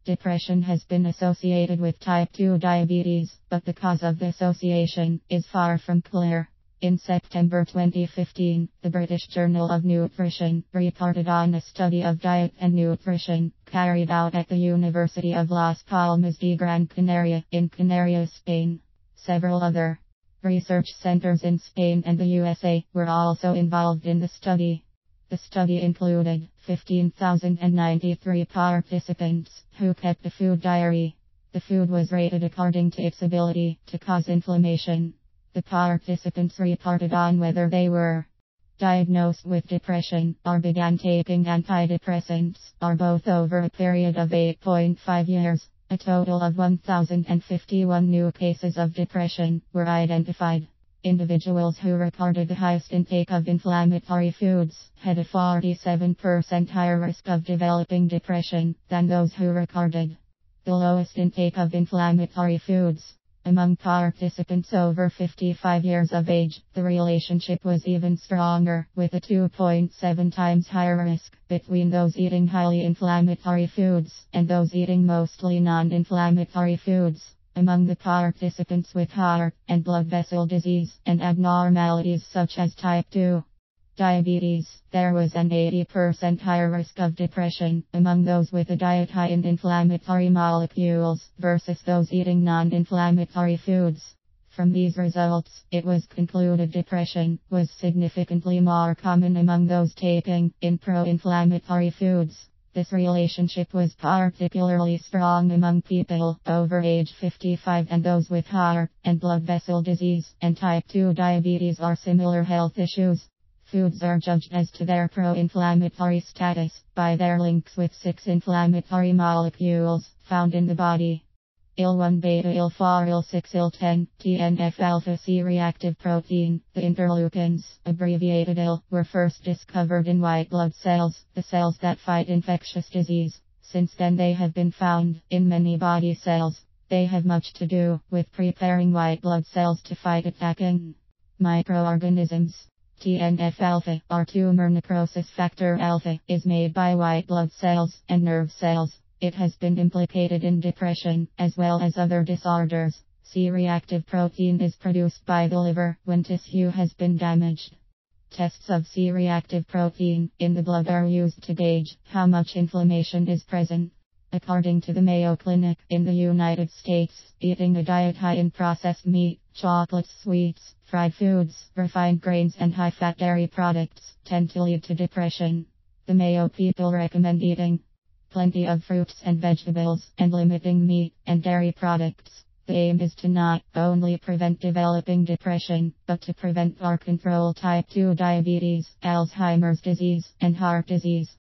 Depression has been associated with type 2 diabetes, but the cause of the association is far from clear. In September 2015, the British Journal of Nutrition reported on a study of diet and nutrition carried out at the University of Las Palmas de Gran Canaria in Canarias, Spain. Several other research centers in Spain and the USA were also involved in the study. The study included 15,093 participants who kept a food diary. The food was rated according to its ability to cause inflammation. The participants reported on whether they were diagnosed with depression or began taking antidepressants, or both, over a period of 8.5 years. A total of 1,051 new cases of depression were identified. Individuals who recorded the highest intake of inflammatory foods had a 47% higher risk of developing depression than those who recorded the lowest intake of inflammatory foods. Among participants over 55 years of age, the relationship was even stronger, with a 2.7 times higher risk between those eating highly inflammatory foods and those eating mostly non-inflammatory foods. Among the participants with heart and blood vessel disease and abnormalities such as type 2 diabetes, there was an 80% higher risk of depression among those with a diet high in inflammatory molecules versus those eating non-inflammatory foods. From these results, it was concluded depression was significantly more common among those taking in pro-inflammatory foods. This relationship was particularly strong among people over age 55 and those with heart and blood vessel disease and type 2 diabetes or similar health issues. Foods are judged as to their pro-inflammatory status by their links with 6 inflammatory molecules found in the body. IL-1 beta, IL-4, IL-6, IL-10, TNF-alpha, C-reactive protein, the interleukins, abbreviated IL, were first discovered in white blood cells, the cells that fight infectious disease. Since then they have been found in many body cells. They have much to do with preparing white blood cells to fight attacking microorganisms. TNF-alpha, or tumor necrosis factor alpha, is made by white blood cells and nerve cells. It has been implicated in depression, as well as other disorders. C-reactive protein is produced by the liver when tissue has been damaged. Tests of C-reactive protein in the blood are used to gauge how much inflammation is present. According to the Mayo Clinic in the United States, eating a diet high in processed meat, chocolates, sweets, fried foods, refined grains and high-fat dairy products tend to lead to depression. The Mayo people recommend eating plenty of fruits and vegetables and limiting meat and dairy products. The aim is to not only prevent developing depression, but to prevent or control type 2 diabetes, Alzheimer's disease, and heart disease.